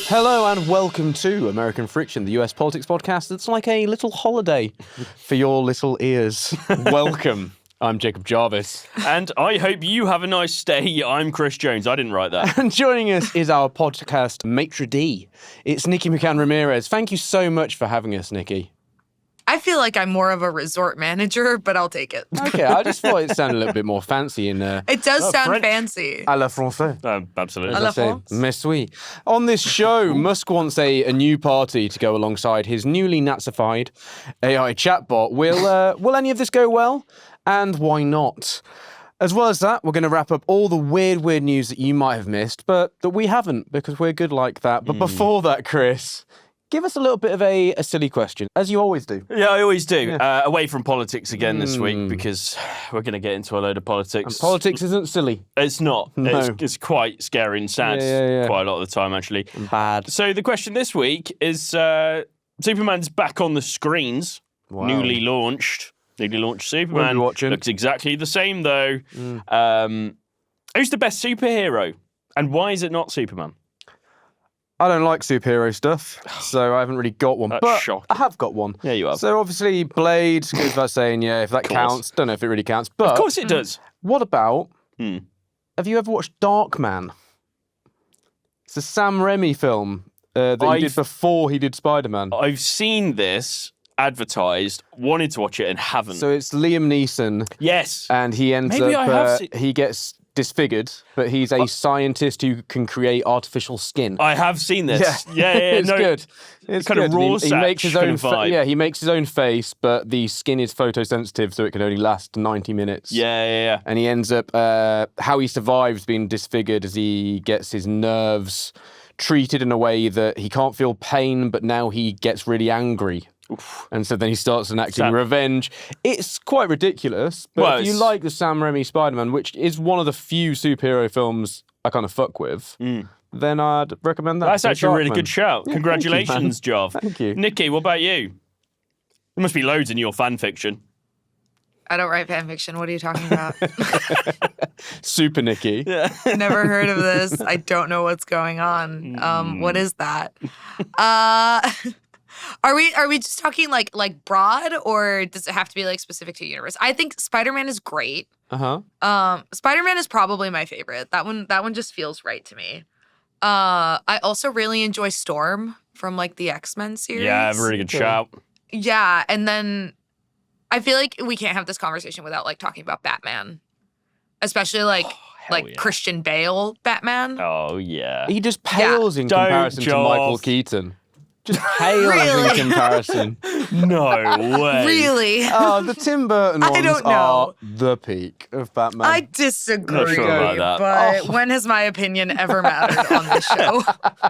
Hello and welcome to American Friction, the US politics podcast that's like a little holiday for your little ears. Welcome. I'm Jacob Jarvis. And I hope you have a nice stay. I'm Chris Jones. I didn't write that. And joining us is our podcast maitre d'. It's Nikki McCann Ramirez. Thank you so much for having us, Nikki. I feel like I'm more of a resort manager, but I'll take it. Okay, I just thought it sounded a little bit more fancy in It does sound French. fancy. à la française. Absolutely. À la I say, France. mais oui. On this show, Musk wants a new party to go alongside his newly Nazified AI chatbot. Will any of this go well? And why not? As well as that, we're going to wrap up all the weird news that you might have missed, but that we haven't, because we're good like that. But before that, Chris, give us a little bit of a silly question, as you always do. Yeah, I always do. Away from politics again this week, because we're going to get into a load of politics. And politics isn't silly. It's not. No. It's quite scary and sad Yeah. quite a lot of the time, actually. Bad. So the question this week is, Superman's back on the screens, Wow. newly launched Superman. We'll be watching. Looks exactly the same, though. Who's the best superhero? And why is it not Superman? I don't like superhero stuff, so I haven't really got one. That's but shocking. I have got one. Yeah, you have. So obviously, Blade goes without saying, yeah, if that course. counts. Don't know if it really counts. But Of course it does. what about, Hmm. have you ever watched Darkman? It's a Sam Raimi film that he did before he did Spider-Man. I've seen this advertised, wanted to watch it, and haven't. So it's Liam Neeson, yes. and he ends Maybe I have up, seen- he gets disfigured, but he's a scientist who can create artificial skin. I have seen this. Yeah, it's no, good. It's kind of good. raw He makes his own. vibe. Yeah, he makes his own face, but the skin is photosensitive, so it can only last 90 minutes. Yeah. And he ends up. How he survives being disfigured is he gets his nerves treated in a way that he can't feel pain, but now he gets really angry. And so then he starts enacting Sam. revenge. It's quite ridiculous, but Well, if you it's- like the Sam Raimi Spider-Man, which is one of the few superhero films I kind of fuck with, then I'd recommend that. That's to actually a really Darkman. good shout. Yeah, Congratulations, Jarv. Thank you. Nikki, what about you? There must be loads in your fan fiction. I don't write fan fiction. What are you talking about? Super Nikki. Never heard of this. I don't know what's going on. What is that? Are we just talking like broad, or does it have to be like specific to universe? I think Spider-Man is great. Spider-Man is probably my favorite. That one just feels right to me. I also really enjoy Storm from like the X-Men series. Yeah, really good shout. Yeah, and then I feel like we can't have this conversation without like talking about Batman, especially like yeah. Christian Bale Batman. Oh, yeah. He just pales in Don't, comparison to Michael Jarv. Keaton. Just pales Really? in comparison. No way. Really? Oh, the Tim Burton I ones don't are know. the peak of Batman. I disagree, Not sure about that. but when has my opinion ever mattered on this show?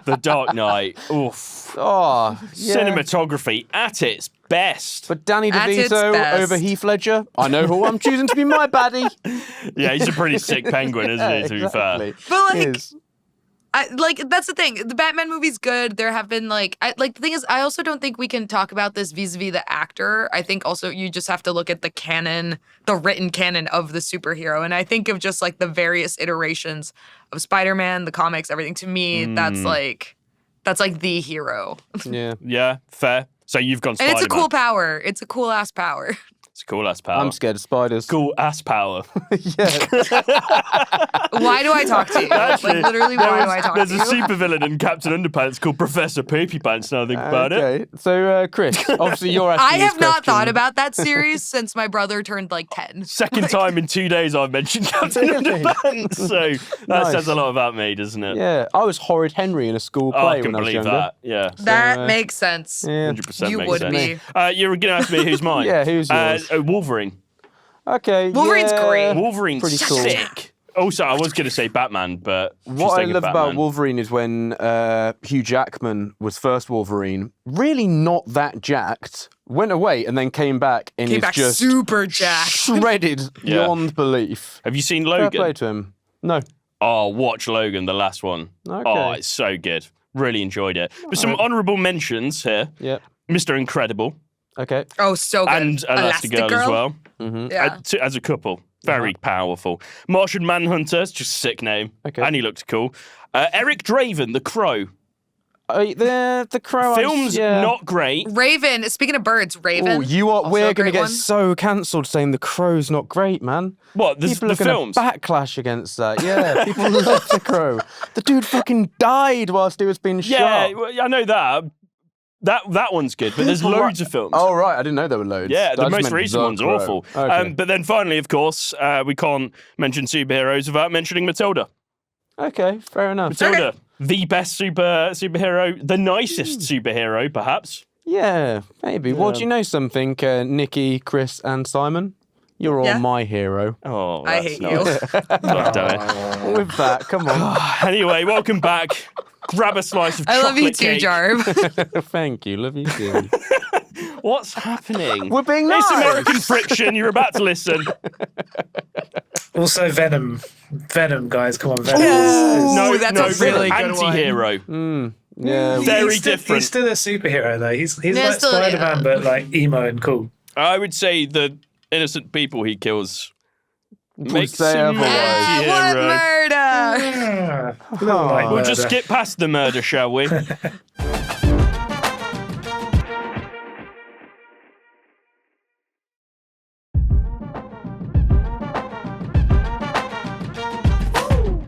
The Dark Knight. Oof. Oh, yeah. Cinematography at its best. But Danny At its DeVito best. over Heath Ledger, I know who I'm choosing to be my baddie. Yeah, he's a pretty sick penguin, isn't he, to be fair? Exactly. But like, Is. that's the thing. The Batman movie's good. There have been the thing is, I also don't think we can talk about this vis-a-vis the actor. I think also you just have to look at the canon, the written canon of the superhero. And I think of just like the various iterations of Spider-Man, the comics, everything. To me, that's like the hero. Yeah. Yeah, fair. So you've gone And Spider-Man. it's a cool power. It's a cool ass power. It's a cool-ass power. I'm scared of spiders. Cool ass power. Yeah. Why do I talk to you? Actually, Literally, why do I talk to There's you? a supervillain in Captain Underpants called Professor Poopy Pants, now I think about it. Okay. So, Chris, obviously you're asking I this have not question. thought about that series since my brother turned like 10. Second time in 2 days I've mentioned Captain Really? Underpants. So that Nice. says a lot about me, doesn't it? Yeah, I was Horrid Henry in a school Oh, play I can when I was believe younger. that. Yeah. That makes sense. Yeah. 100% You makes would sense. be. You're going to ask me who's mine. Yeah, who's yours? Wolverine. Okay. Wolverine's yeah. great. Wolverine's Pretty cool. sick. Also, I was going to say Batman, but just What I thinking love about Batman. Wolverine is when Hugh Jackman was first Wolverine, really not that jacked, went away and then came back and Came is back just super jacked. shredded Yeah. beyond belief. Have you seen Fair play Logan? to him. No. Oh, watch Logan, the last one. Okay. Oh, it's so good. Really enjoyed it. But some honourable mentions here. Yeah. Mr. Incredible Okay. Oh, so good. and Elastigirl as well. Yeah. As a couple. Very powerful. Martian Manhunter, it's just a sick name. Okay. And he looked cool. Eric Draven, the Crow. The Crow. Film's yeah. not great. Raven. Speaking of birds, Raven. Oh, you are. also We're a going to great get one. so cancelled saying The Crow's not great, man. What, the People are films? gonna backlash against that. Yeah, people love The Crow. The dude fucking died whilst he was being Yeah, shot. well, I know that. That one's good, but there's loads of films. Oh, right. I didn't know there were loads. Yeah, I the just most meant recent The one's Crow. awful. Okay. But then finally, of course, we can't mention superheroes without mentioning Matilda. Okay, fair enough. Matilda, the best superhero, the nicest superhero, perhaps. Yeah, maybe. Well, do you know something, Nikki, Chris, and Simon? You're all Yeah. my hero. Oh, I that's hate nice. you. God damn it. With that, come on. Anyway, welcome back. Grab a slice of I chocolate love you too, cake. Jarv. Thank you. Love you too. What's happening? We're being It's nice. American Friction. You're about to listen. Also, Venom. Venom, guys, come on, Venom. No, that's no, a really good one. anti-hero. Yeah. Very He's different. still a superhero, though. He's Yeah, like still, Spider-Man, yeah. but like emo and cool. I would say the innocent people he kills makes say him an otherwise. What anti-hero. murder? Little light We'll just murder. skip past the murder, shall we?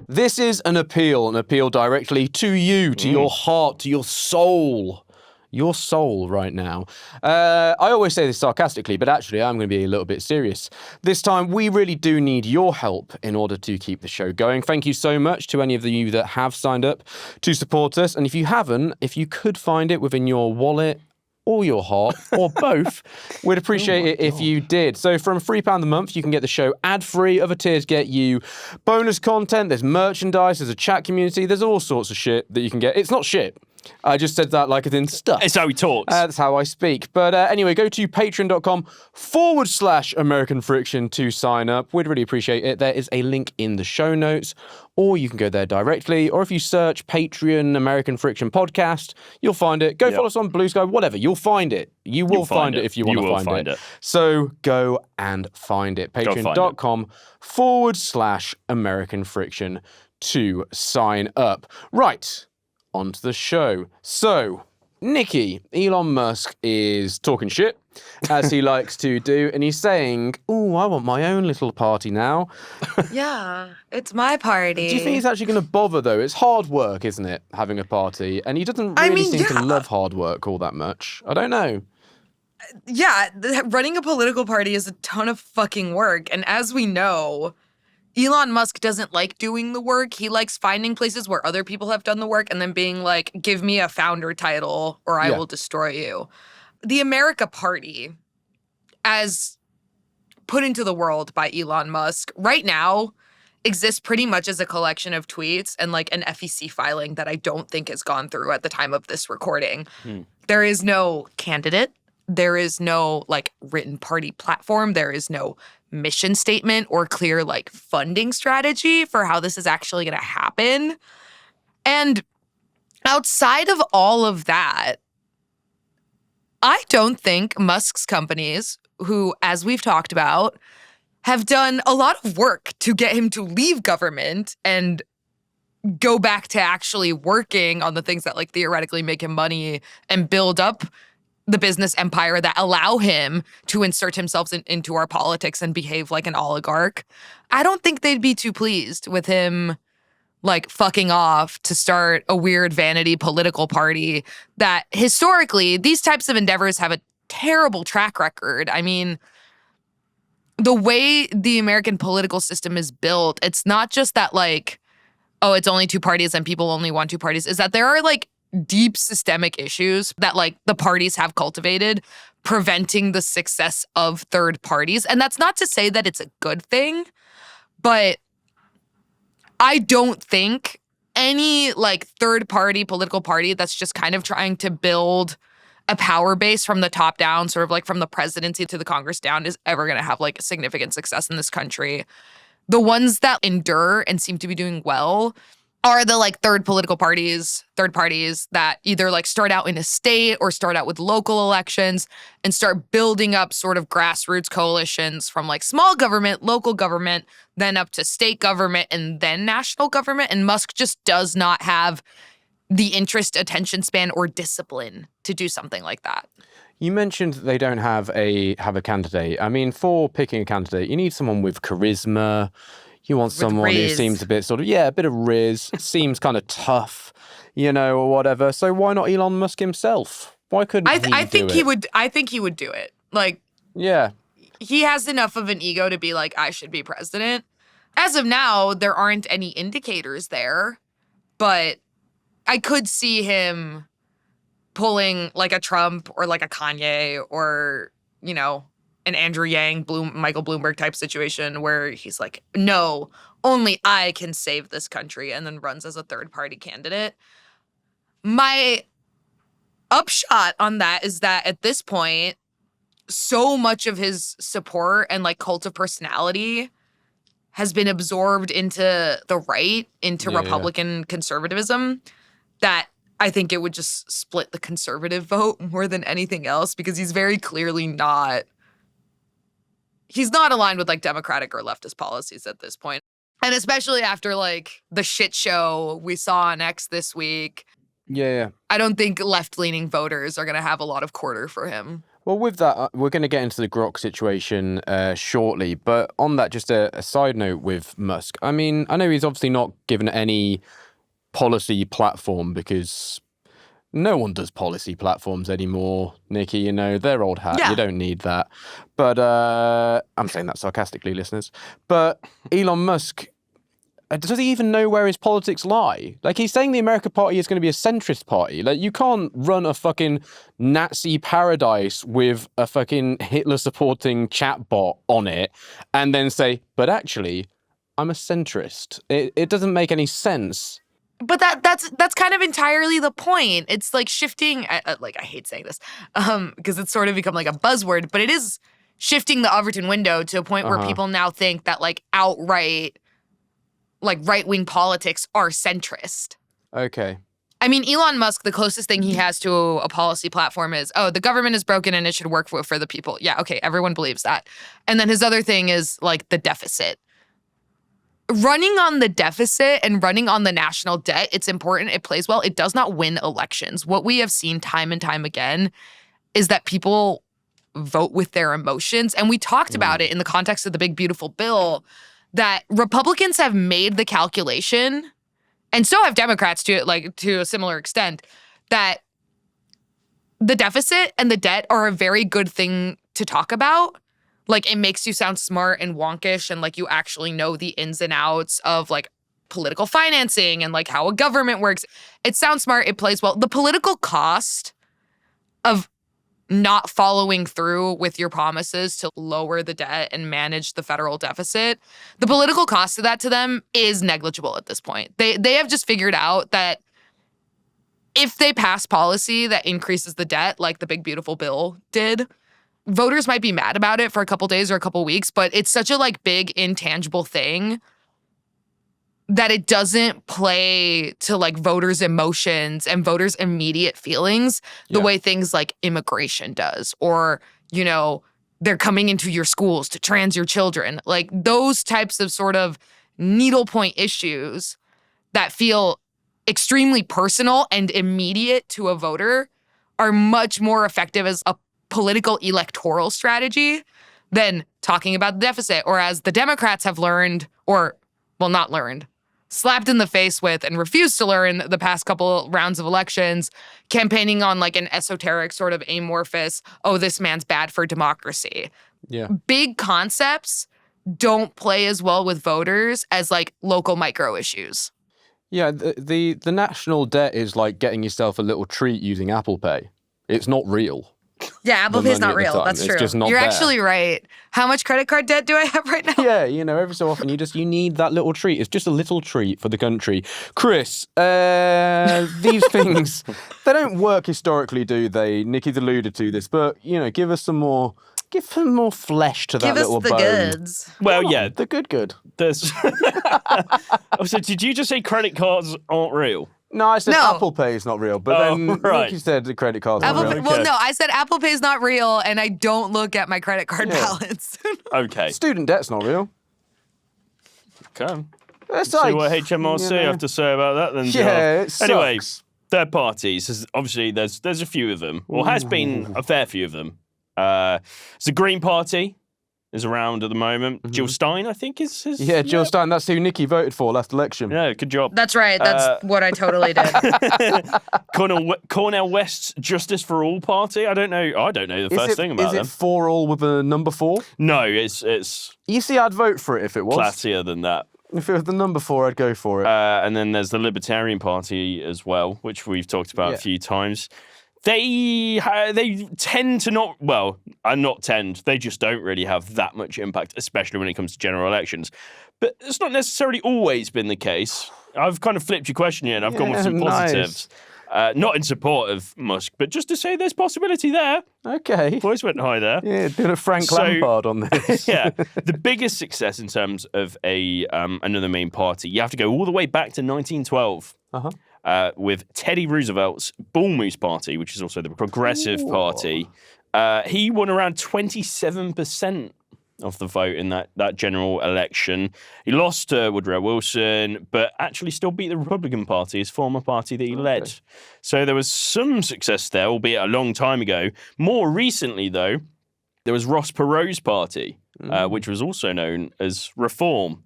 This is an appeal directly to you, to your heart, to your soul. Your soul right now. I always say this sarcastically, but actually I'm going to be a little bit serious. This time, we really do need your help in order to keep the show going. Thank you so much to any of you that have signed up to support us. And if you haven't, if you could find it within your wallet or your heart, or both, we'd appreciate it if you did. So from £3 a month, you can get the show ad-free. Other tiers get you bonus content, there's merchandise, there's a chat community, there's all sorts of shit that you can get. It's not shit. I just said that like it's in stuff. It's how he talks. That's how I speak. But anyway, go to patreon.com/American Friction to sign up. We'd really appreciate it. There is a link in the show notes, or you can go there directly. Or if you search Patreon American Friction Podcast, you'll find it. Go follow us on Blue Sky, whatever. You'll find it. You will find it if you want to find it. So go and find it. Patreon.com/American Friction to sign up. Right. Onto the show. So, Nikki, Elon Musk is talking shit, as he likes to do, and he's saying, "Ooh, I want my own little party now." Yeah, it's my party. Do you think he's actually going to bother, though? It's hard work, isn't it, having a party? And he doesn't really seem to love hard work all that much. I don't know. Yeah, running a political party is a ton of fucking work. And as we know, Elon Musk doesn't like doing the work. He likes finding places where other people have done the work and then being like, give me a founder title or I will destroy you. The America Party, as put into the world by Elon Musk, right now exists pretty much as a collection of tweets and like an FEC filing that I don't think has gone through at the time of this recording. There is no candidate. There is no like written party platform. There is no mission statement or clear like funding strategy for how this is actually going to happen. And outside of all of that, I don't think Musk's companies, who, as we've talked about, have done a lot of work to get him to leave government and go back to actually working on the things that like theoretically make him money and build up the business empire that allow him to insert himself into our politics and behave like an oligarch. I don't think they'd be too pleased with him like fucking off to start a weird vanity political party that historically these types of endeavors have a terrible track record. I mean, the way the American political system is built, it's not just that like, oh, it's only two parties and people only want two parties, is that there are like deep systemic issues that like the parties have cultivated preventing the success of third parties. And that's not to say that it's a good thing, but I don't think any like third party political party that's just kind of trying to build a power base from the top down, sort of like from the presidency to the Congress down, is ever going to have like significant success in this country. The ones that endure and seem to be doing well are the like third parties that either like start out in a state or start out with local elections and start building up sort of grassroots coalitions from like small government, local government, then up to state government and then national government. And Musk just does not have the interest, attention span, or discipline to do something like that. You mentioned that they don't have a candidate. I mean, for picking a candidate, you need someone with charisma. You want someone who riz. seems a bit a bit of riz, seems kind of tough, or whatever. So why not Elon Musk himself? Why couldn't I he think do he it? would. I think he would do it. Like, Yeah. he has enough of an ego to be like, I should be president. As of now, there aren't any indicators there, but I could see him pulling like a Trump or like a Kanye or, an Andrew Yang, Michael Bloomberg type situation where he's like, no, only I can save this country, and then runs as a third party candidate. My upshot on that is that at this point, so much of his support and like cult of personality has been absorbed into the right, into Republican conservatism, that I think it would just split the conservative vote more than anything else, because he's very clearly he's not aligned with like Democratic or leftist policies at this point. And especially after like the shit show we saw on X this week, I don't think left-leaning voters are going to have a lot of quarter for him. Well, with that, we're going to get into the Grok situation shortly. But on that, just a side note with Musk. I mean, I know he's obviously not given any policy platform because no one does policy platforms anymore, Nikki. They're old hat. Yeah. You don't need that. But I'm saying that sarcastically, listeners. But Elon Musk, does he even know where his politics lie? Like, he's saying the American Party is going to be a centrist party. Like, you can't run a fucking Nazi paradise with a fucking Hitler-supporting chatbot on it and then say, but actually, I'm a centrist. It doesn't make any sense. But that's kind of entirely the point. It's like shifting, I hate saying this, because it's sort of become like a buzzword, but it is shifting the Overton window to a point where people now think that like outright, like right-wing politics are centrist. Okay. I mean, Elon Musk, the closest thing he has to a policy platform is, the government is broken and it should work for the people. Yeah, okay, everyone believes that. And then his other thing is like the deficit. Running on the deficit and running on the national debt, it's important, it plays well. It does not win elections. What we have seen time and time again is that people vote with their emotions. And we talked about it in the context of the big, beautiful bill, that Republicans have made the calculation, and so have Democrats to a similar extent, that the deficit and the debt are a very good thing to talk about. Like, it makes you sound smart and wonkish and like you actually know the ins and outs of like political financing and like how a government works. It sounds smart. It plays well. The political cost of not following through with your promises to lower the debt and manage the federal deficit, the political cost of that to them is negligible at this point. They have just figured out that if they pass policy that increases the debt, like the big beautiful bill did, voters might be mad about it for a couple days or a couple weeks, but it's such a like big intangible thing that it doesn't play to like voters' emotions and voters' immediate feelings the way things like immigration does, or, they're coming into your schools to trans your children. Like those types of sort of needlepoint issues that feel extremely personal and immediate to a voter are much more effective as a political electoral strategy than talking about the deficit, or as the Democrats have learned, or, well, not learned, slapped in the face with and refused to learn the past couple rounds of elections, campaigning on like an esoteric sort of amorphous, this man's bad for democracy. Yeah. Big concepts don't play as well with voters as like local micro issues. Yeah, the national debt is like getting yourself a little treat using Apple Pay. It's not real. Yeah, Apple Pay's not money at the real. time. That's It's true. just not You're there. actually right. How much credit card debt do I have right now? Yeah, every so often you need that little treat. It's just a little treat for the country. Chris, these things, they don't work historically, do they? Nikki's alluded to this, but, give some more flesh to that Give us little the bone. goods. Well, Come on, yeah. the good. There's. So, did you just say credit cards aren't real? No, I said No. Apple Pay is not real, but then right. Nikki said the credit card's not Apple real. Pay, well, Okay. no, I said Apple Pay's not real, and I don't look at my credit card balance. Okay. Student debt's not real. Okay. It's See like, what HMRC have to say about that then, Jarv. Yeah, it sucks. Anyway, third parties. Obviously, there's a few of them, or has been a fair few of them. It's the Green Party is around at the moment. Jill Stein, I think, is his. Yeah, Jill Stein. That's who Nikki voted for last election. Yeah, good job. That's right. That's what I totally did. Cornel West's Justice for All Party. I don't know the first thing about them. Is it for all with a number 4? No, it's You see, I'd vote for it if it was. classier than that. If it was the number 4, I'd go for it. And then there's the Libertarian Party as well, which we've talked about a few times. They tend to they just don't really have that much impact, especially when it comes to general elections. But it's not necessarily always been the case. I've kind of flipped your question here, and I've gone with some positives. Not in support of Musk, but just to say there's possibility there. Okay. Voice went high there. Yeah, doing a Frank Lampard on this. Yeah. The biggest success in terms of another main party, you have to go all the way back to 1912. With Teddy Roosevelt's Bull Moose Party, which is also the Progressive Party. He won around 27% of the vote in that general election. He lost to Woodrow Wilson, but actually still beat the Republican Party, his former party that he led. So there was some success there, albeit a long time ago. More recently, though, there was Ross Perot's party, which was also known as Reform.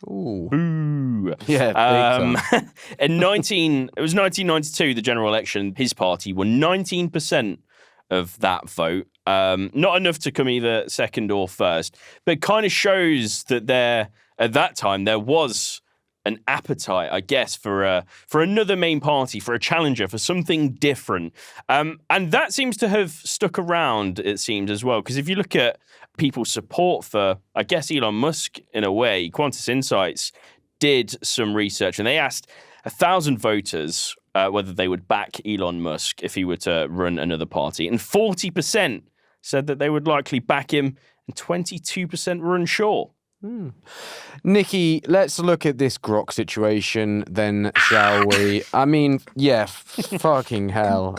Ooh. Boo. Yeah, big time. It was 1992, the general election. His party won 19% of that vote. Not enough to come either second or first, but it kind of shows that at that time there was an appetite, I guess, for another main party, for a challenger, for something different. And that seems to have stuck around, it seems, as well. Because if you look at people's support for, I guess, Elon Musk, in a way, Qantas Insights did some research, and they asked 1,000 voters whether they would back Elon Musk if he were to run another party. And 40% said that they would likely back him, and 22% were unsure. Nikki, let's look at this Grok situation then, shall we? I mean, yeah, fucking hell.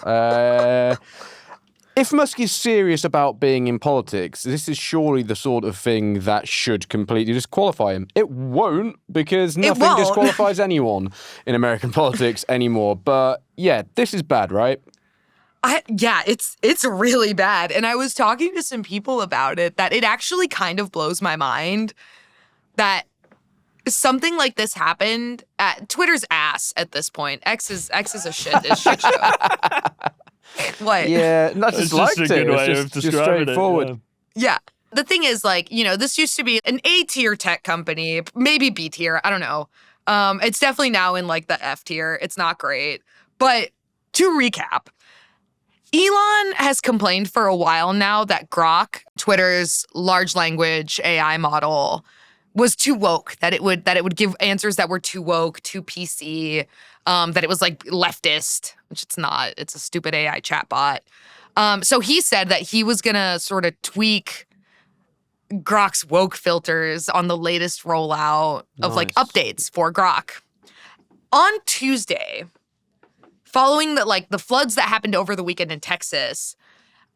If Musk is serious about being in politics, this is surely the sort of thing that should completely disqualify him. It won't, because nothing disqualifies anyone in American politics anymore. But yeah, this is bad, right? It's really bad. And I was talking to some people about it, that it actually kind of blows my mind that something like this happened at Twitter's ass at this point. X is a shit show. What? Yeah, not just liked a good it. way It's of just describing straightforward. it. Yeah. The thing is, like, this used to be an A-tier tech company, maybe B-tier, I don't know. It's definitely now in, like, the F-tier. It's not great. But to recap, Elon has complained for a while now that Grok, Twitter's large language AI model, was too woke, that it would give answers that were too woke, too PC, that it was like leftist, which it's not. It's a stupid AI chatbot. So he said that he was gonna sort of tweak Grok's woke filters on the latest rollout of like updates for Grok. On Tuesday, following the floods that happened over the weekend in Texas,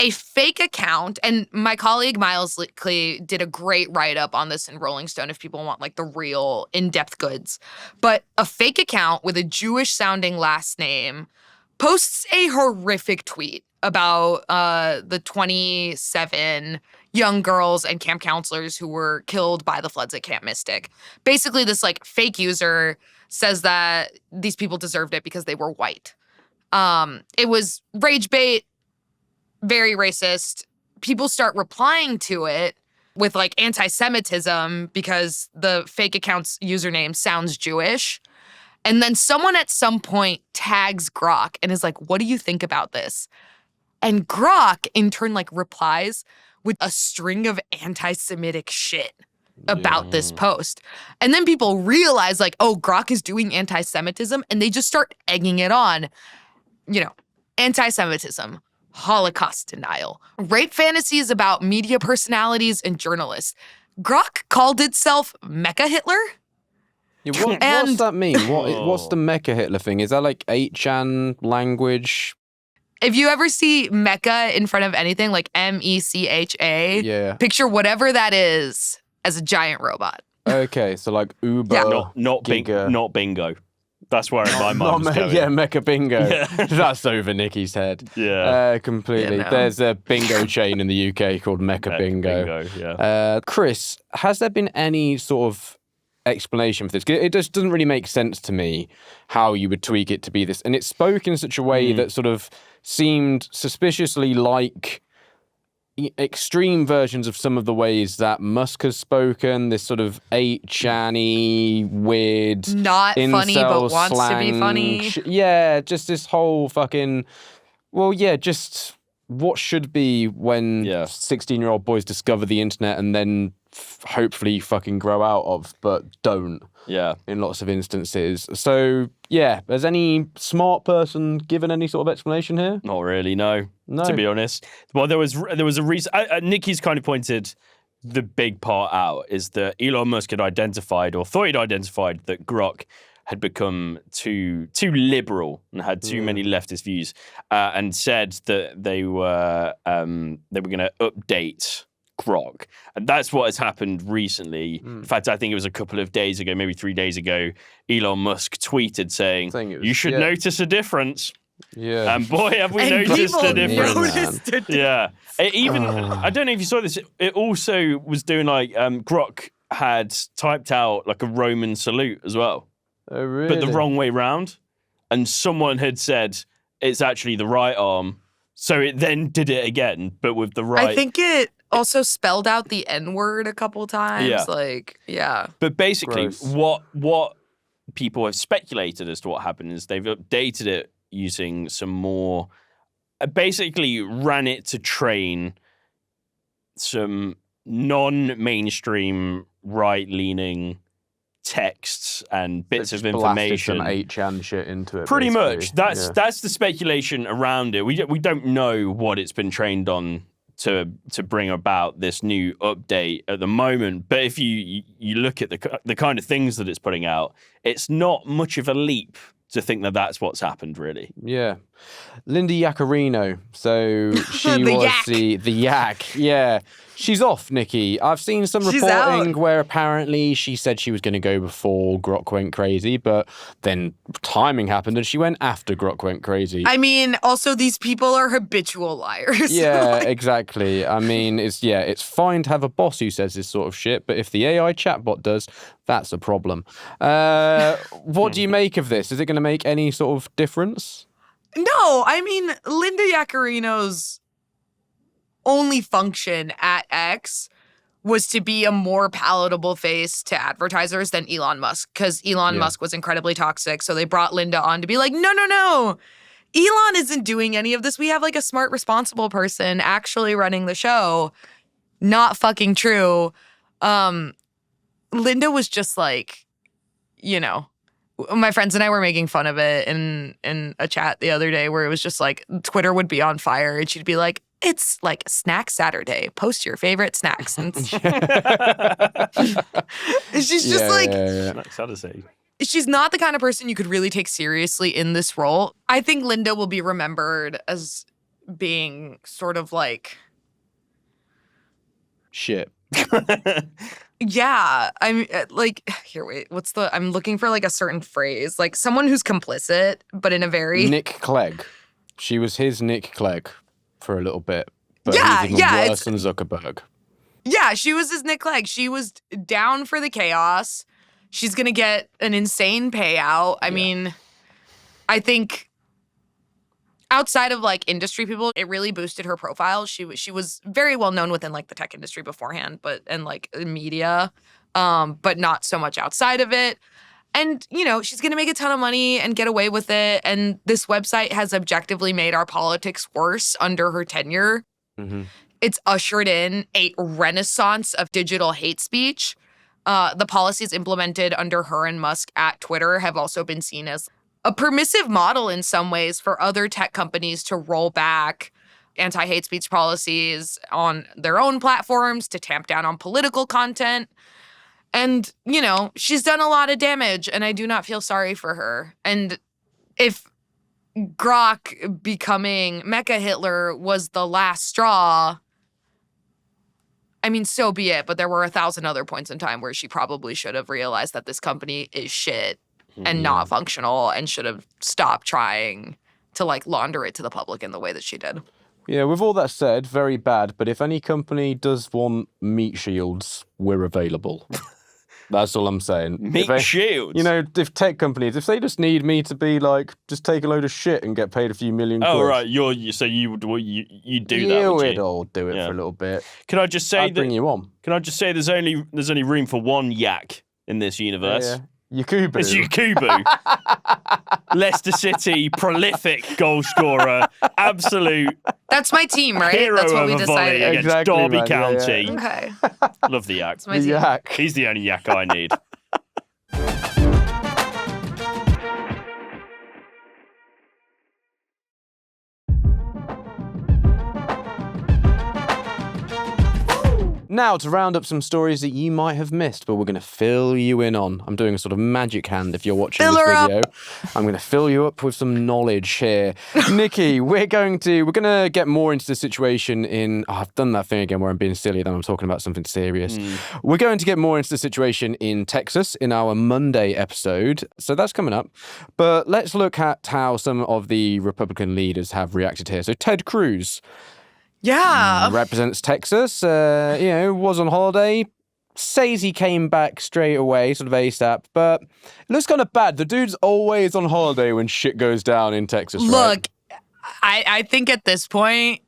a fake account, and my colleague Miles Lickley did a great write-up on this in Rolling Stone if people want like the real in-depth goods. But a fake account with a Jewish-sounding last name posts a horrific tweet about the 27 young girls and camp counselors who were killed by the floods at Camp Mystic. Basically, this like fake user says that these people deserved it because they were white. It was rage bait. Very racist. People start replying to it with like anti-Semitism because the fake account's username sounds Jewish. And then someone at some point tags Grok and is like, what do you think about this? And Grok in turn like replies with a string of anti-Semitic shit about this post. And then people realize like, oh, Grok is doing anti-Semitism, and they just start egging it on. Anti-Semitism, Holocaust denial, rape fantasies about media personalities and journalists. Grok called itself Mecha Hitler. Yeah, what's that mean? What's the Mecha Hitler thing? Is that like 8chan language? If you ever see Mecha in front of anything like MECHA, picture whatever that is as a giant robot. Okay, so like Uber. Not bingo. That's where my mind was going. Yeah, Mecha Bingo. Yeah. That's over Nikki's head. Yeah. Completely. Yeah, no. There's a bingo chain in the UK called Mecha Bingo. Yeah. Chris, has there been any sort of explanation for this? 'Cause it just doesn't really make sense to me how you would tweak it to be this. And it spoke in such a way that sort of seemed suspiciously like extreme versions of some of the ways that Musk has spoken, this sort of 8chan-y, weird, Not funny, but incel wants to be slang funny. yeah, just this whole fucking, well, yeah, just what should be when 16-year-old boys discover the internet and then hopefully fucking grow out of, but don't. Yeah. In lots of instances. So, yeah, has any smart person given any sort of explanation here? Not really, no. No. To be honest. Well, there was a reason. Nikki's kind of pointed the big part out is that Elon Musk had identified, or thought he'd identified, that Grok had become too liberal and had too many leftist views, and said that they were going to update Grok. And that's what has happened recently. In fact, I think it was a couple of days ago, maybe 3 days ago, Elon Musk tweeted saying, you should notice a difference. Yeah. And boy, have we And noticed people a difference. noticed a difference. Yeah. I don't know if you saw this, it also was doing like, Grok had typed out like a Roman salute as well. Oh, really? But the wrong way round. And someone had said, it's actually the right arm. So it then did it again, but with the right. I think it also spelled out the N-word a couple times. Yeah. Like, yeah. But basically, Gross. what people have speculated as to what happened is they've updated it using some more. Basically, ran it to train some non-mainstream right-leaning texts and bits of information. Some 8chan shit into it. Pretty basically. much. That's the speculation around it. We don't know what it's been trained on to bring about this new update at the moment. But if you look at the kind of things that it's putting out, it's not much of a leap to think that that's what's happened, really. Yeah. Linda Yaccarino. So she The was yak. the yak. Yeah. She's off, Nikki. I've seen some She's reporting out. where apparently she said she was going to go before Grok went crazy, but then timing happened and she went after Grok went crazy. I mean, also these people are habitual liars. Yeah, Like, exactly. I mean, it's fine to have a boss who says this sort of shit, but if the AI chatbot does, that's a problem. What do you make of this? Is it going to make any sort of difference? no, I mean, Linda Yaccarino's only function at X was to be a more palatable face to advertisers than Elon Musk, because Elon Musk was incredibly toxic. So they brought Linda on to be like, no. Elon isn't doing any of this. We have like a smart, responsible person actually running the show. Not fucking true. Linda was just like, my friends and I were making fun of it in a chat the other day where it was just like Twitter would be on fire and she'd be like, it's like Snack Saturday. Post your favorite snacks. And she's just Snack Saturday. she's not the kind of person you could really take seriously in this role. I think Linda will be remembered as being sort of like, Shit. yeah, I'm like, here, wait, I'm looking for like a certain phrase, like someone who's complicit, but in a very. Nick Clegg. She was his Nick Clegg for a little bit. But Yeah, he's even yeah, worse than Zuckerberg. Yeah, she was his Nick Clegg. She was down for the chaos. She's going to get an insane payout. I mean, I think outside of like industry people, it really boosted her profile. She was very well known within like the tech industry beforehand, and like media, but not so much outside of it. And, she's going to make a ton of money and get away with it. And this website has objectively made our politics worse under her tenure. Mm-hmm. It's ushered in a renaissance of digital hate speech. The policies implemented under her and Musk at Twitter have also been seen as a permissive model in some ways for other tech companies to roll back anti-hate speech policies on their own platforms to tamp down on political content. And, she's done a lot of damage, and I do not feel sorry for her. And if Grok becoming Mecha Hitler was the last straw, I mean, so be it. But there were 1,000 other points in time where she probably should have realized that this company is shit. and not functional and should have stopped trying to like launder it to the public in the way that she did. Yeah, with all that said, very bad. But if any company does want meat shields, we're available. That's all I'm saying. Meat shields? You know, if tech companies, if they just need me to be like, just take a load of shit and get paid a few million quid. Oh, right. So you do that, would We'd you? all do it for a little bit. Can I just say I'd bring you on. Can I just say there's only room for one yak in this universe? Yeah. Yakubu. It's Yakubu. Leicester City, prolific goal scorer, absolute That's my team, right? hero That's what of we a volley decided. against Exactly, Derby man. Yeah, County. yeah. Okay. Love the yak. That's my The team. yak. He's the only yak I need. Now, to round up some stories that you might have missed, but we're going to fill you in on. I'm doing a sort of magic hand if you're watching Fill this her video. I'm going to fill you up with some knowledge here. Nikki, we're going to get more into the situation in... Oh, I've done that thing again where I'm being silly, then I'm talking about something serious. We're going to get more into the situation in Texas in our Monday episode. So that's coming up. But let's look at how some of the Republican leaders have reacted here. So Ted Cruz... Yeah. represents Texas, was on holiday, says he came back straight away, sort of ASAP, but it looks kind of bad. The dude's always on holiday when shit goes down in Texas, right? Look, I think at this point,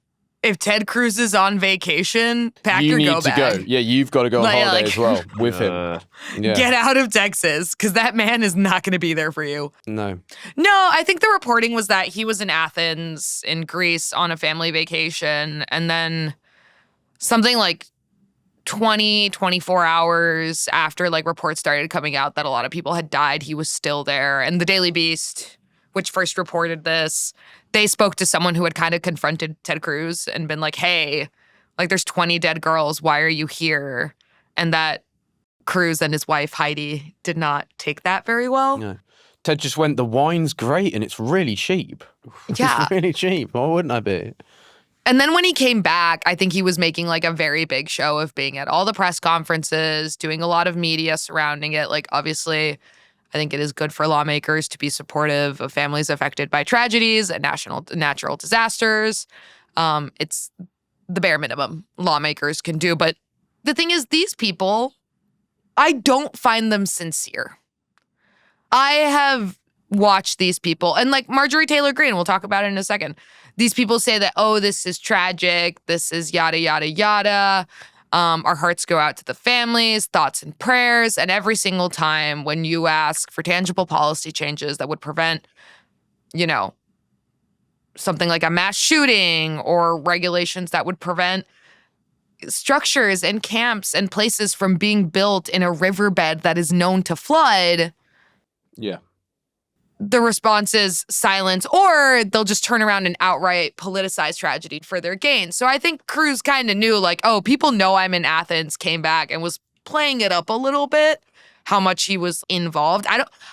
if Ted Cruz is on vacation, pack you your need go to bag. go. Yeah, you've got to go on Like, holiday like- as well with him. Yeah. Get out of Texas, because that man is not going to be there for you. No. No, I think the reporting was that he was in Athens, in Greece, on a family vacation, and then something like 24 hours after like reports started coming out that a lot of people had died, he was still there. And the Daily Beast, which first reported this, they spoke to someone who had kind of confronted Ted Cruz and been like, hey, like there's 20 dead girls. Why are you here? And that Cruz and his wife, Heidi, did not take that very well. No. Ted just went, the wine's great and it's really cheap. Yeah. It's really cheap. Why wouldn't I be? And then when he came back, I think he was making like a very big show of being at all the press conferences, doing a lot of media surrounding it. Like, obviously, I think it is good for lawmakers to be supportive of families affected by tragedies and natural disasters. It's the bare minimum lawmakers can do. But the thing is, these people, I don't find them sincere. I have watched these people, and like Marjorie Taylor Greene, we'll talk about it in a second. These people say that, oh, this is tragic, this is yada, yada, yada. Our hearts go out to the families, thoughts and prayers. And every single time when you ask for tangible policy changes that would prevent, something like a mass shooting or regulations that would prevent structures and camps and places from being built in a riverbed that is known to flood, Yeah. the response is silence, or they'll just turn around and outright politicize tragedy for their gain. So I think Cruz kind of knew, like, oh, people know I'm in Athens, came back, and was playing it up a little bit, how much he was involved.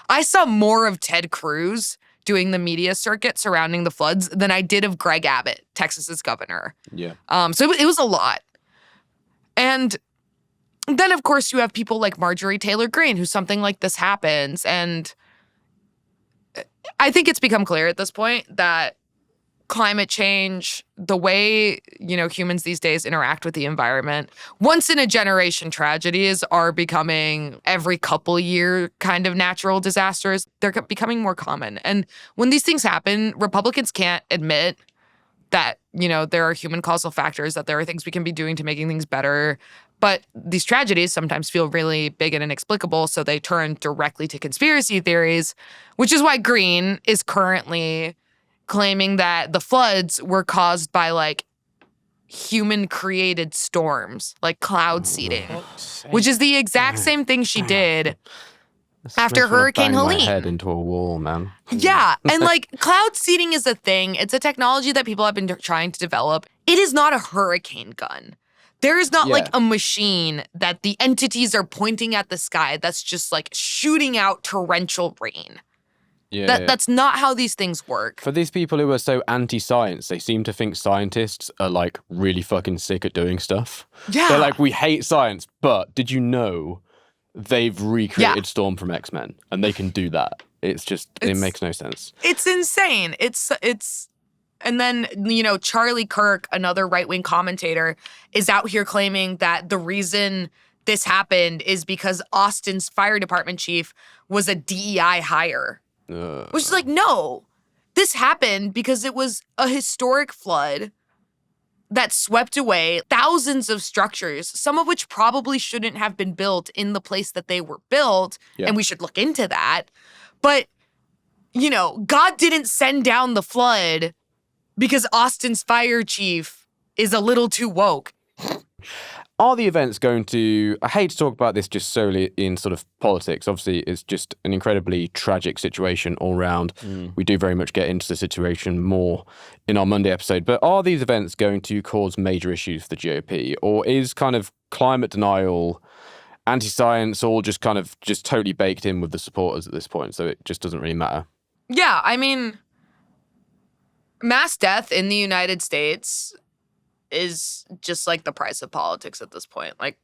I saw more of Ted Cruz doing the media circuit surrounding the floods than I did of Greg Abbott, Texas's governor. Yeah. So it was a lot. And then, of course, you have people like Marjorie Taylor Greene, who something like this happens, and I think it's become clear at this point that climate change, the way, humans these days interact with the environment, once in a generation tragedies are becoming every couple year kind of natural disasters. They're becoming more common. And when these things happen, Republicans can't admit that, there are human causal factors, that there are things we can be doing to making things better. But these tragedies sometimes feel really big and inexplicable, so they turn directly to conspiracy theories, which is why Greene is currently claiming that the floods were caused by, like, human-created storms, like cloud seeding, which is the exact same thing she did after Hurricane Helene. My head into a wall, man. Yeah, and like cloud seeding is a thing. It's a technology that people have been trying to develop. It is not a hurricane gun. There is not like a machine that the entities are pointing at the sky that's just like shooting out torrential rain. Yeah, That's not how these things work. For these people who are so anti-science, they seem to think scientists are like really fucking sick at doing stuff. Yeah. They're like, we hate science, but did you know they've recreated Storm from X-Men, and they can do that. It makes no sense. It's insane. And then, Charlie Kirk, another right-wing commentator, is out here claiming that the reason this happened is because Austin's fire department chief was a DEI hire. Which is like, no. This happened because it was a historic flood that swept away thousands of structures, some of which probably shouldn't have been built in the place that they were built, and we should look into that. But, God didn't send down the flood because Austin's fire chief is a little too woke. Are the events going to... I hate to talk about this just solely in sort of politics. Obviously, it's just an incredibly tragic situation all round. We do very much get into the situation more in our Monday episode. But are these events going to cause major issues for the GOP? Or is kind of climate denial, anti-science all just totally baked in with the supporters at this point? So it just doesn't really matter. Yeah, I mean, mass death in the United States is just like the price of politics at this point. Like,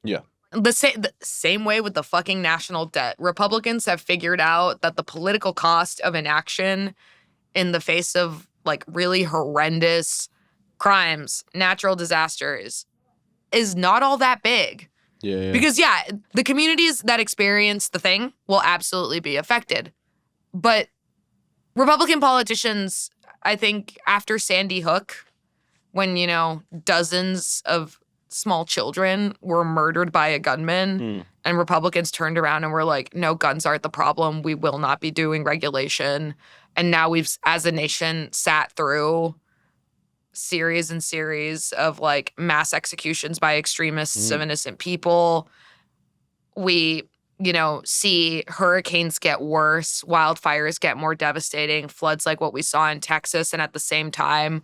yeah. The same way with the fucking national debt. Republicans have figured out that the political cost of inaction in the face of like really horrendous crimes, natural disasters, is not all that big. Yeah. Because the communities that experience the thing will absolutely be affected. But Republican politicians, I think after Sandy Hook, when, dozens of small children were murdered by a gunman and Republicans turned around and were like, no, guns aren't the problem. We will not be doing regulation. And now we've, as a nation, sat through series and series of like mass executions by extremists of innocent people. We, see hurricanes get worse, wildfires get more devastating, floods like what we saw in Texas. And at the same time,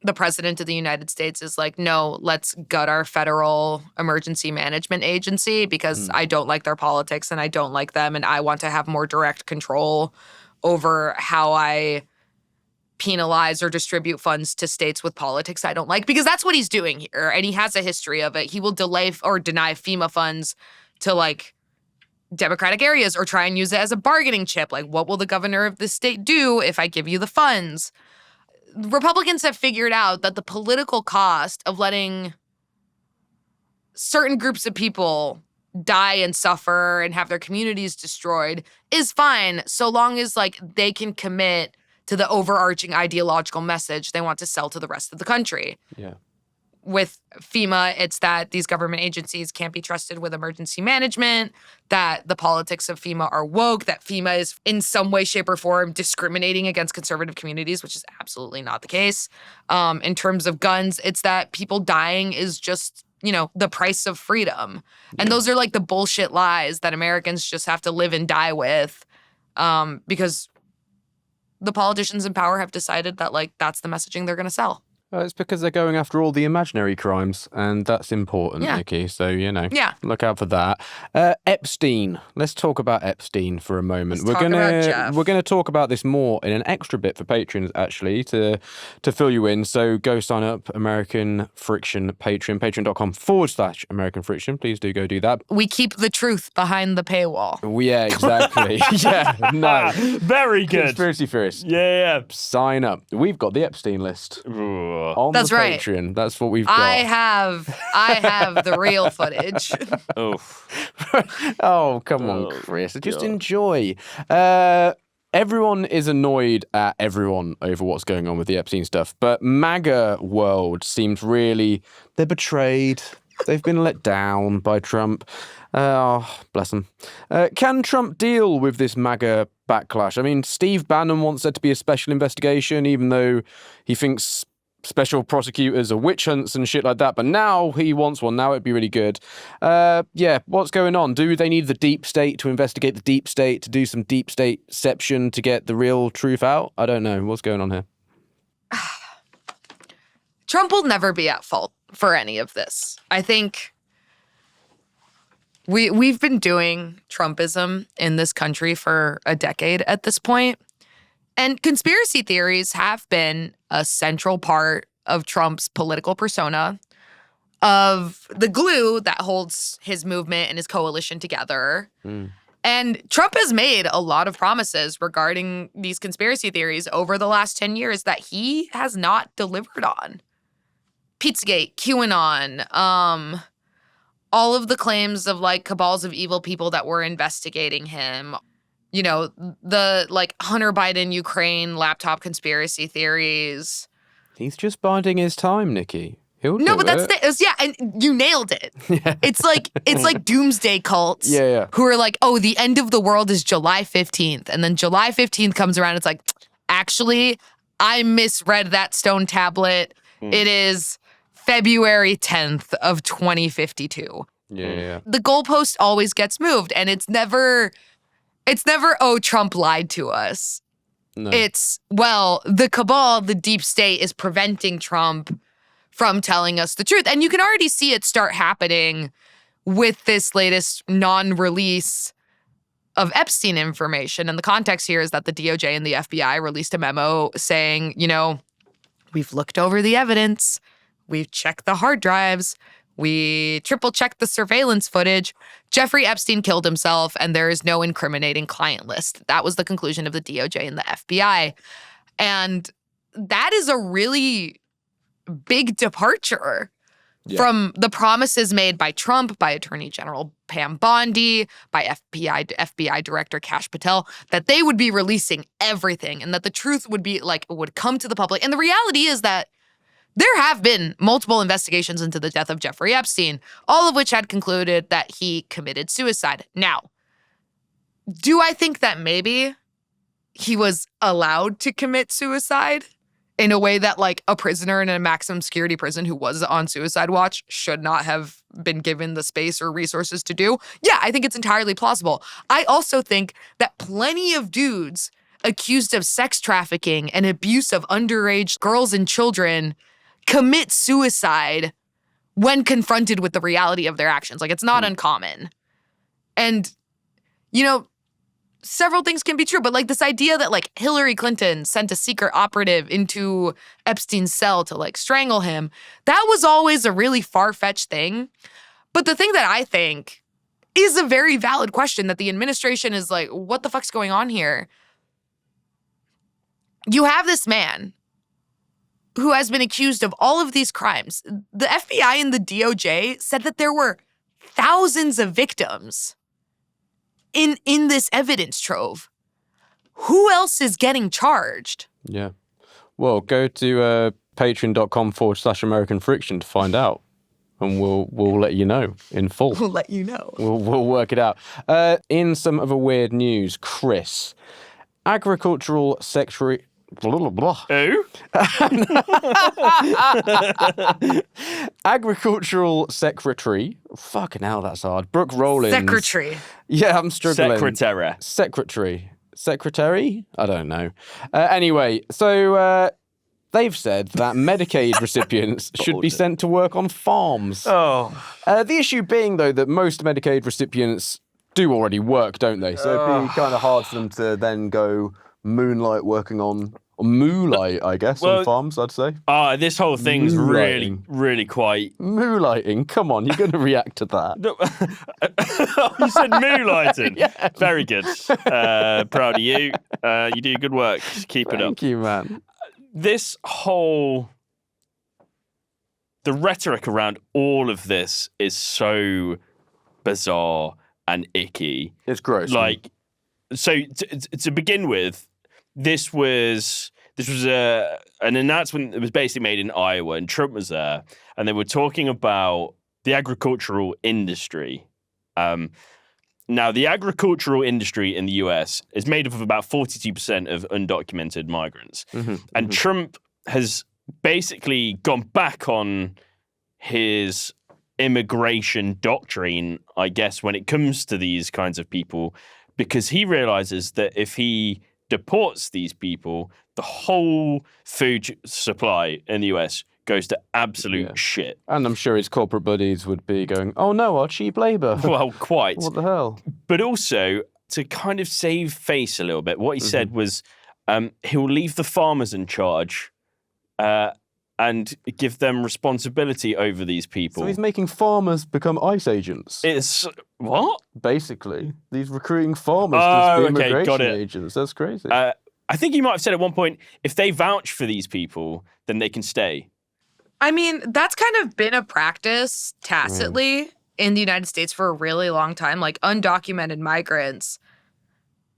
the president of the United States is like, no, let's gut our federal emergency management agency because I don't like their politics and I don't like them and I want to have more direct control over how I penalize or distribute funds to states with politics I don't like, because that's what he's doing here. And he has a history of it. He will delay or deny FEMA funds to like Democratic areas or try and use it as a bargaining chip. Like, what will the governor of this state do if I give you the funds? Republicans have figured out that the political cost of letting certain groups of people die and suffer and have their communities destroyed is fine, so long as like they can commit to the overarching ideological message they want to sell to the rest of the country. Yeah. With FEMA, it's that these government agencies can't be trusted with emergency management, that the politics of FEMA are woke, that FEMA is in some way, shape, or form discriminating against conservative communities, which is absolutely not the case. In terms of guns, it's that people dying is just, the price of freedom. And those are like the bullshit lies that Americans just have to live and die with because the politicians in power have decided that like that's the messaging they're going to sell. It's because they're going after all the imaginary crimes, and that's important, Nikki. So, look out for that. Epstein. Let's talk about Epstein for a moment. We're gonna talk about this more in an extra bit for patrons, actually, to fill you in. So go sign up, American Friction Patreon, patreon.com/American Friction. Please do go do that. We keep the truth behind the paywall. Yeah, exactly. Yeah, no. Very good. Conspiracy theorists. Yeah. Sign up. We've got the Epstein list. On That's the right. Patreon. That's what we've got. I have the real footage. Oh, come on, Chris. Just enjoy. Everyone is annoyed at everyone over what's going on with the Epstein stuff, but MAGA world seems really... They're betrayed. They've been let down by Trump. Oh, bless them. Can Trump deal with this MAGA backlash? I mean, Steve Bannon wants there to be a special investigation, even though he thinks special prosecutors are witch hunts and shit like that. But now he wants one. Now it'd be really good. What's going on? Do they need the deep state to investigate the deep state, to do some deep stateception to get the real truth out? I don't know. What's going on here? Trump will never be at fault for any of this. I think we've been doing Trumpism in this country for a decade at this point. And conspiracy theories have been a central part of Trump's political persona. of the glue that holds his movement and his coalition together. And Trump has made a lot of promises regarding these conspiracy theories over the last 10 years that he has not delivered on. Pizzagate, QAnon, all of the claims of like cabals of evil people that were investigating him. You know, the like Hunter Biden Ukraine laptop conspiracy theories. He's just biding his time, Nikki. He'll No, do but it. and you nailed it. It's like doomsday cults who are like, oh, the end of the world is July 15th. And then July 15th comes around. It's like, actually, I misread that stone tablet. It is February 10th of 2052. Yeah. The goalpost always gets moved, and it's never, oh, Trump lied to us. No. It's, well, the cabal, the deep state is preventing Trump from telling us the truth. And you can already see it start happening with this latest non-release of Epstein information. And the context here is that the DOJ and the FBI released a memo saying, you know, we've looked over the evidence, we've checked the hard drives, we triple-checked the surveillance footage. Jeffrey Epstein killed himself, and there is no incriminating client list. That was the conclusion of the DOJ and the FBI. And that is a really big departure from the promises made by Trump, by Attorney General Pam Bondi, by FBI Director Kash Patel, that they would be releasing everything and that the truth would be like, would come to the public. And the reality is that there have been multiple investigations into the death of Jeffrey Epstein, all of which had concluded that he committed suicide. Now, do I think that maybe he was allowed to commit suicide in a way that like a prisoner in a maximum security prison who was on suicide watch should not have been given the space or resources to do? Yeah, I think it's entirely plausible. I also think that plenty of dudes accused of sex trafficking and abuse of underage girls and children commit suicide when confronted with the reality of their actions. Like, it's not uncommon. And, you know, several things can be true, but like this idea that like Hillary Clinton sent a secret operative into Epstein's cell to like strangle him, that was always a really far-fetched thing. But the thing that I think is a very valid question that the administration is like, what the fuck's going on here? You have this man who has been accused of all of these crimes. The FBI and the DOJ said that there were thousands of victims in this evidence trove. Who else is getting charged? Yeah. Well, go to patreon.com/American Friction to find out. And we'll let you know in full. We'll let you know. We'll work it out. In some other weird news, Chris, Agricultural Secretary... Blah, blah, blah. Who? Agricultural Secretary. Fucking hell, that's hard. Brooke Rollins. Secretary. Yeah, I'm struggling. Secretary? I don't know. Anyway, so they've said that Medicaid recipients should be sent to work on farms. Oh. The issue being, though, that most Medicaid recipients do already work, don't they? So it'd be kind of hard for them to then go moonlight working on... Moonlight, I guess, on farms, I'd say. This whole thing's really, really quite... Moonlighting? Come on, you're going to react to that. You said moonlighting. Yeah. Very good. Proud of you. You do good work. Just keep it up. Thank you, man. This whole... The rhetoric around all of this is so bizarre and icky. It's gross. Like, so to begin with, This was an announcement that was basically made in Iowa, and Trump was there, and they were talking about the agricultural industry. Now, the agricultural industry in the US is made up of about 42% of undocumented migrants. And Trump has basically gone back on his immigration doctrine, I guess, when it comes to these kinds of people, because he realizes that if he deports these people, the whole food supply in the US goes to absolute shit. And I'm sure his corporate buddies would be going, oh no, our cheap labour. Well, quite. What the hell? But also, to kind of save face a little bit, what he said was he'll leave the farmers in charge and give them responsibility over these people. So he's making farmers become ICE agents. It's what? Basically, he's recruiting farmers Oh, to be okay, got immigration it. agents. That's crazy. I think you might have said at one point, if they vouch for these people, then they can stay. I mean, that's kind of been a practice tacitly in the United States for a really long time. Like undocumented migrants,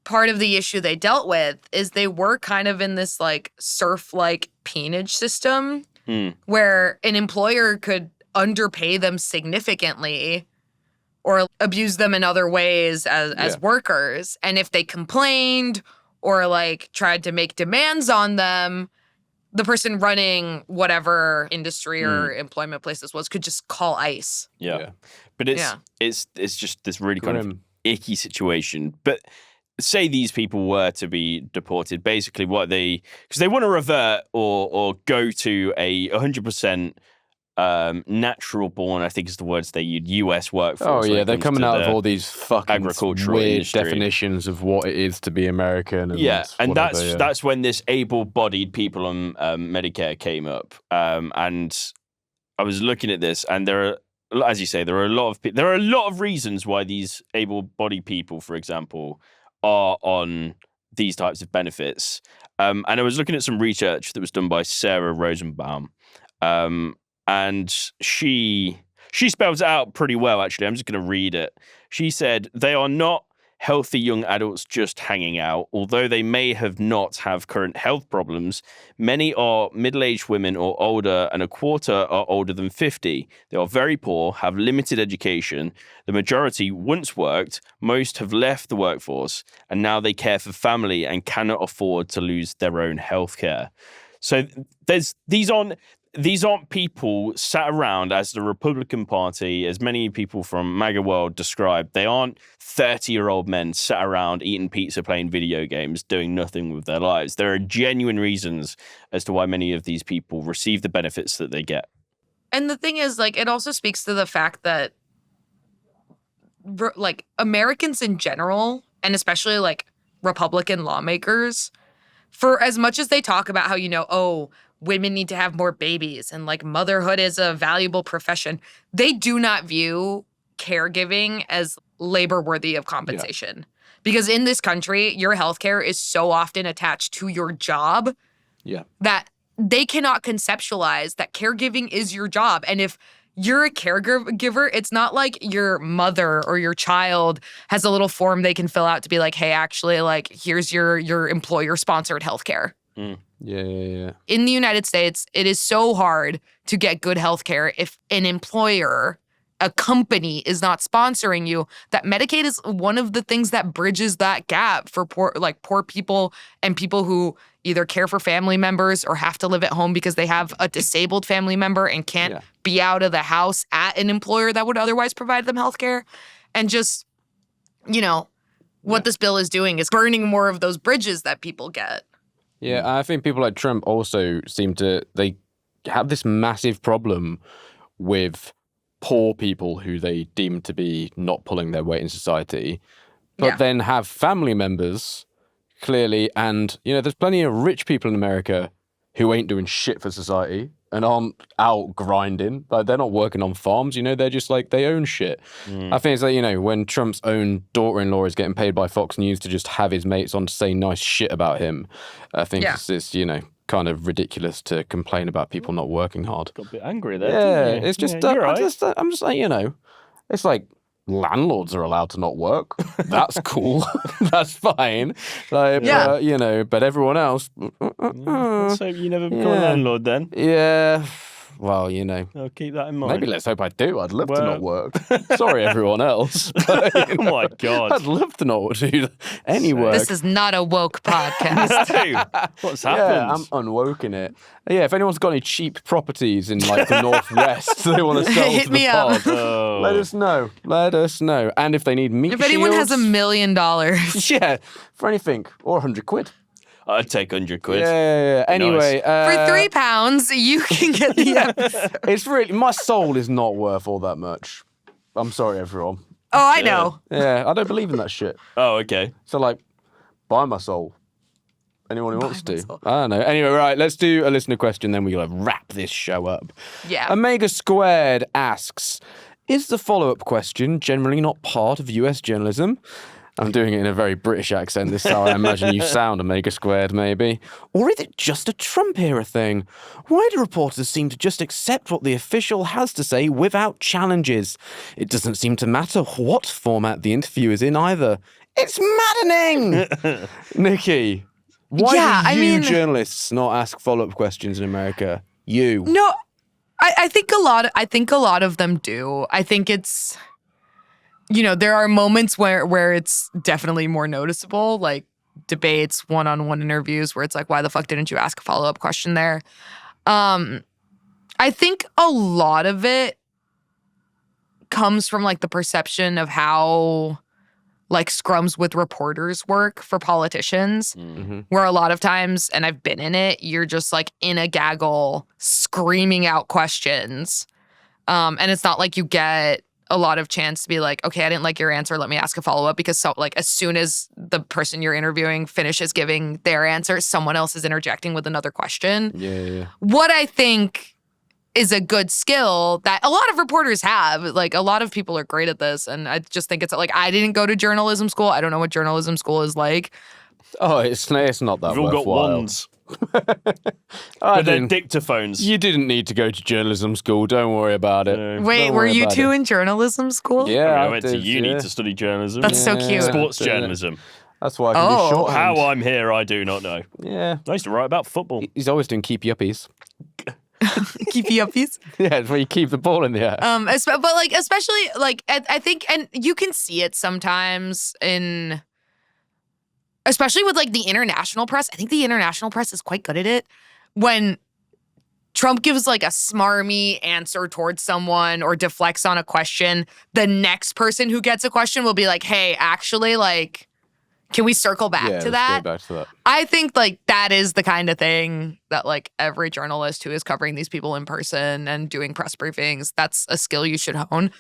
part of the issue they dealt with is they were kind of in this like serf-like peonage system where an employer could underpay them significantly or abuse them in other ways as workers. And if they complained or like tried to make demands on them, the person running whatever industry or employment place this was could just call ICE. Yeah. But it's just this really kind of icky situation. But say these people were to be deported, basically because they want to revert or go to a 100% natural born, I think is the words they use, US workforce. Oh yeah, they're coming out of all these fucking agricultural weird industry. definitions of what it is to be American. And And whatever, that's when this able-bodied people on Medicare came up. And I was looking at this, and there are, as you say, there are a lot of reasons why these able-bodied people, for example, are on these types of benefits. And I was looking at some research that was done by Sarah Rosenbaum. And she spells it out pretty well, actually. I'm just going to read it. She said, they are not healthy young adults just hanging out. Although they may have current health problems, many are middle-aged women or older, and a quarter are older than 50. They are very poor, have limited education. The majority once worked. Most have left the workforce, and now they care for family and cannot afford to lose their own health care. So these aren't people sat around, as the Republican Party, as many people from MAGA world describe. They aren't 30-year-old men sat around eating pizza, playing video games, doing nothing with their lives. There are genuine reasons as to why many of these people receive the benefits that they get. And the thing is, like, it also speaks to the fact that, like, Americans in general, and especially, like, Republican lawmakers, for as much as they talk about how, women need to have more babies and like motherhood is a valuable profession, they do not view caregiving as labor worthy of compensation. Because in this country, your healthcare is so often attached to your job that they cannot conceptualize that caregiving is your job. And if you're a caregiver, it's not like your mother or your child has a little form they can fill out to be like, hey, actually, like, here's your employer-sponsored healthcare. Yeah. In the United States, it is so hard to get good healthcare if an employer, a company, is not sponsoring you, that Medicaid is one of the things that bridges that gap for poor people and people who either care for family members or have to live at home because they have a disabled family member and can't be out of the house at an employer that would otherwise provide them healthcare. And just, what this bill is doing is burning more of those bridges that people get. Yeah, I think people like Trump also they have this massive problem with poor people who they deem to be not pulling their weight in society, but then have family members, clearly, and, there's plenty of rich people in America who ain't doing shit for society and aren't out grinding. Like, they're not working on farms, they're just like, they own shit. I think it's like, when Trump's own daughter-in-law is getting paid by Fox News to just have his mates on to say nice shit about him, I think it's kind of ridiculous to complain about people not working hard. Got a bit angry there. Yeah, didn't you? it's just, you're right. I'm just like, it's like, landlords are allowed to not work. That's cool. That's fine. Like, but everyone else. Let's hope you never become a landlord then. Yeah. Well, I'll keep that in mind. maybe let's hope I do. I'd love to not work. Sorry, everyone else. But, Oh my God. I'd love to not do any work. This is not a woke podcast. No. What's happened? Yeah, I'm unwoken it. Yeah, if anyone's got any cheap properties in like the Northwest they want to sell Hit to me the up. pod, let us know. Let us know. And if they need meat If anyone has shields, $1 million, yeah, for anything, or 100 quid. I'd take 100 quid. Yeah. Anyway, for £3, you can get the episode. it's really, my soul is not worth all that much. I'm sorry, everyone. Oh, I know. Yeah, I don't believe in that shit. Oh, okay. So, like, buy my soul. Anyone who wants to. myself. I don't know. Anyway, right, let's do a listener question, then we'll wrap this show up. Yeah. Omega Squared asks, is the follow-up question generally not part of US journalism? I'm doing it in a very British accent. This is how I imagine you sound, Omega Squared, maybe. Or is it just a Trump-era thing? Why do reporters seem to just accept what the official has to say without challenges? It doesn't seem to matter what format the interview is in either. It's maddening! Nikki, why do you journalists not ask follow-up questions in America? You. No, I think a lot of them do. I think it's, there are moments where it's definitely more noticeable, like debates, one-on-one interviews, where it's like, why the fuck didn't you ask a follow-up question there? I think a lot of it comes from like the perception of how like scrums with reporters work for politicians, where a lot of times, and I've been in it, you're just like in a gaggle screaming out questions. And it's not like you get a lot of chance to be like, okay, I didn't like your answer, let me ask a follow-up, because as soon as the person you're interviewing finishes giving their answer, someone else is interjecting with another question. Yeah. What I think is a good skill that a lot of reporters have. Like, a lot of people are great at this, and I just think it's like, I didn't go to journalism school. I don't know what journalism school is like. Oh, it's not that We've all got worthwhile. wands. But they're dictaphones. You didn't need to go to journalism school. Don't worry about it. No. Wait, Don't were worry you about two it. in journalism school? Yeah, I went to did, uni yeah. to study journalism. That's so cute. Sports Yeah. journalism. That's why I can do shorthand. How I'm here, I do not know. Yeah. I used to write about football. He's always doing keepy uppies. Keep you uppies. Yeah, it's where you keep the ball in the air. But like, especially like, I think, and you can see it sometimes especially with like the international press. I think the international press is quite good at it. When Trump gives like a smarmy answer towards someone or deflects on a question, the next person who gets a question will be like, hey, actually, like, can we circle back yeah, to let's that? go back to that. I think like that is the kind of thing that like every journalist who is covering these people in person and doing press briefings, that's a skill you should hone.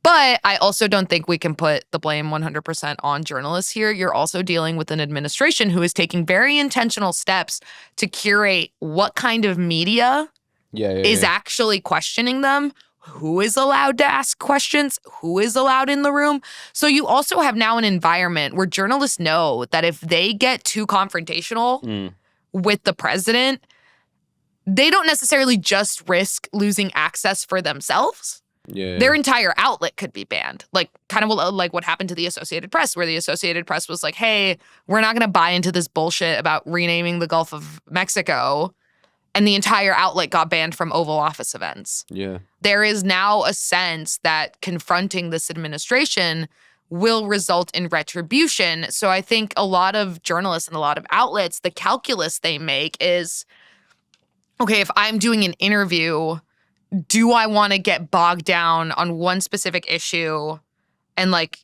But I also don't think we can put the blame 100% on journalists here. You're also dealing with an administration who is taking very intentional steps to curate what kind of media is actually questioning them, who is allowed to ask questions, who is allowed in the room. So you also have now an environment where journalists know that if they get too confrontational with the president, they don't necessarily just risk losing access for themselves. Yeah. Their entire outlet could be banned. Like kind of like what happened to the Associated Press, where the Associated Press was like, hey, we're not going to buy into this bullshit about renaming the Gulf of Mexico. And the entire outlet got banned from Oval Office events. Yeah. There is now a sense that confronting this administration will result in retribution. So I think a lot of journalists and a lot of outlets, the calculus they make is, okay, if I'm doing an interview, do I want to get bogged down on one specific issue and like,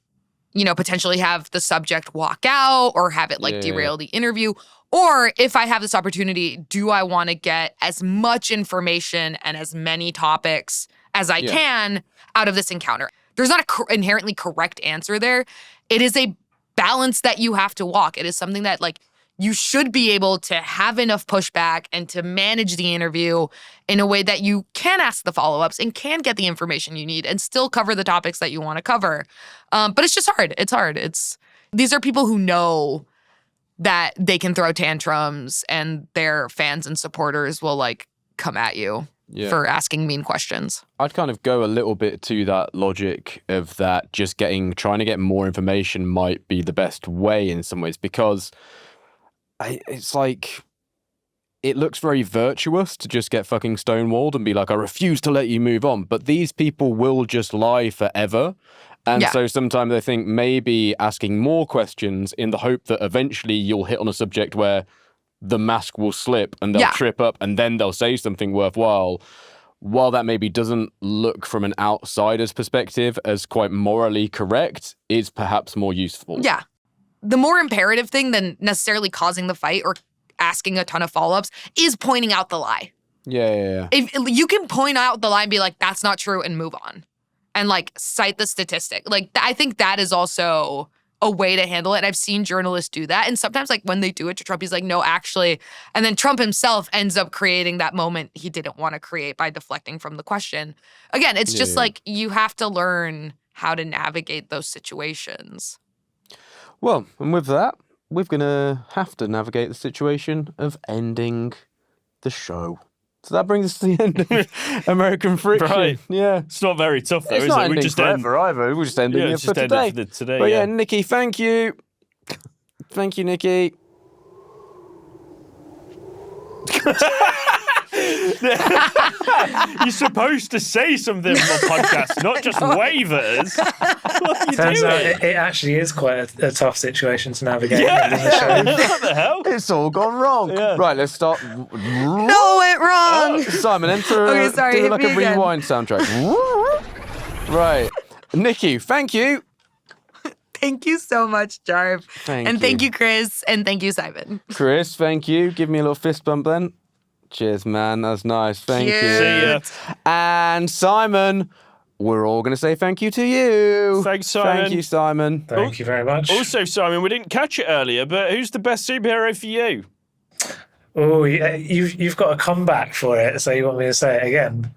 potentially have the subject walk out or have it like derail the interview? Or if I have this opportunity, do I want to get as much information and as many topics as I can out of this encounter? There's not an inherently correct answer there. It is a balance that you have to walk. It is something that like you should be able to have enough pushback and to manage the interview in a way that you can ask the follow-ups and can get the information you need and still cover the topics that you want to cover. But it's just hard. It's hard. These are people who know that they can throw tantrums and their fans and supporters will like come at you for asking mean questions. I'd kind of go a little bit to that logic of that just trying to get more information might be the best way in some ways, because it's like, it looks very virtuous to just get fucking stonewalled and be like, I refuse to let you move on. But these people will just lie forever. And so sometimes I think maybe asking more questions in the hope that eventually you'll hit on a subject where the mask will slip and they'll trip up and then they'll say something worthwhile. While that maybe doesn't look from an outsider's perspective as quite morally correct, is perhaps more useful. Yeah. The more imperative thing than necessarily causing the fight or asking a ton of follow-ups is pointing out the lie. Yeah. If you can point out the lie and be like, that's not true, and move on. And like cite the statistic. Like I think that is also a way to handle it. And I've seen journalists do that. And sometimes like when they do it to Trump, he's like, no, actually. And then Trump himself ends up creating that moment he didn't want to create by deflecting from the question. Again, it's just like you have to learn how to navigate those situations. Well, and with that, we're going to have to navigate the situation of ending the show. So that brings us to the end of American Friction. Right. Yeah. It's not very tough, though, It's is not it? ending We just forever either. We're just ending it for today. today. But yeah, Nikki, thank you. Thank you, Nikki. You're supposed to say something on the podcast, not just wave at us. What are you Turns out doing? it actually is quite a tough situation to navigate. Yeah. In the show. What the hell? It's all gone wrong. Yeah. Right, let's start. No, it went wrong. Simon, enter Okay, sorry, do hit like me a again. rewind soundtrack. Right. Nikki, thank you. Thank you so much, Jarv. Thank and you. thank you, Chris. And thank you, Simon. Chris, thank you. Give me a little fist bump then. Cheers, man. That's nice. Thank Cute. you. See ya. And Simon, we're all going to say thank you to you. Thanks, Simon. Thank you, Simon. Thank you very much. Also, Simon, we didn't catch it earlier, but who's the best superhero for you? Oh, yeah, you've got a comeback for it, so you want me to say it again?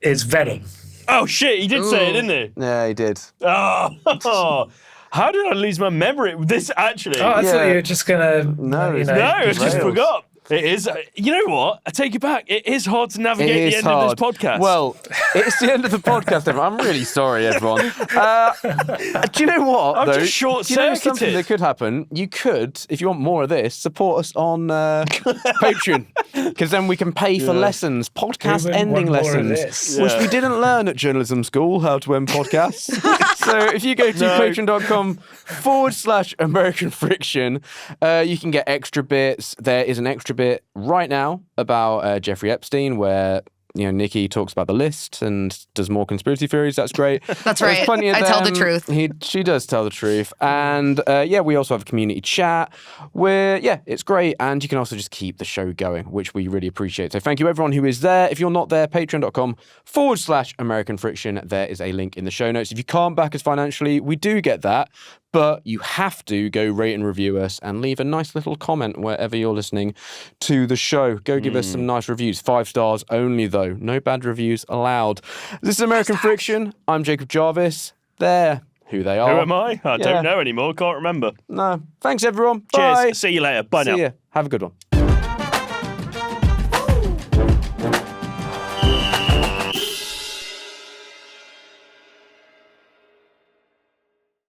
It's Venom. Oh, shit, he did say it, Ooh. didn't he? Yeah, he did. Oh, how did I lose my memory? This actually. Oh, I Yeah. thought you were just gonna. No, you it's know, no, I just Rails. forgot. It is. You know what? I take it back. It is hard to navigate It the is end hard. of this podcast. Well, it's the end of the podcast, everyone. I'm really sorry, everyone. Do you know what? I'm though? just Do you know something short-circuited. that could happen? You could, if you want more of this, support us on Patreon, because then we can pay for lessons, podcast Who would ending want more of lessons, this? which Yeah. we didn't learn at journalism school how to end podcasts. So if you go to patreon.com/American Friction, you can get extra bits. There is an extra bit right now about Jeffrey Epstein, where Nikki talks about the list and does more conspiracy theories. That's great. That's There's right. plenty of I tell the them. truth. She does tell the truth. And we also have a community chat where, it's great. And you can also just keep the show going, which we really appreciate. So thank you everyone who is there. If you're not there, patreon.com/American Friction. There is a link in the show notes. If you can't back us financially, we do get that. But you have to go rate and review us and leave a nice little comment wherever you're listening to the show. Go give us some nice reviews. 5 stars only, though. No bad reviews allowed. This is American Friction. I'm Jacob Jarvis. They're who they are. Who am I? I Yeah. don't know anymore. Can't remember. No. Thanks, everyone. Cheers. Bye. See you later. Bye now. See ya. Have a good one.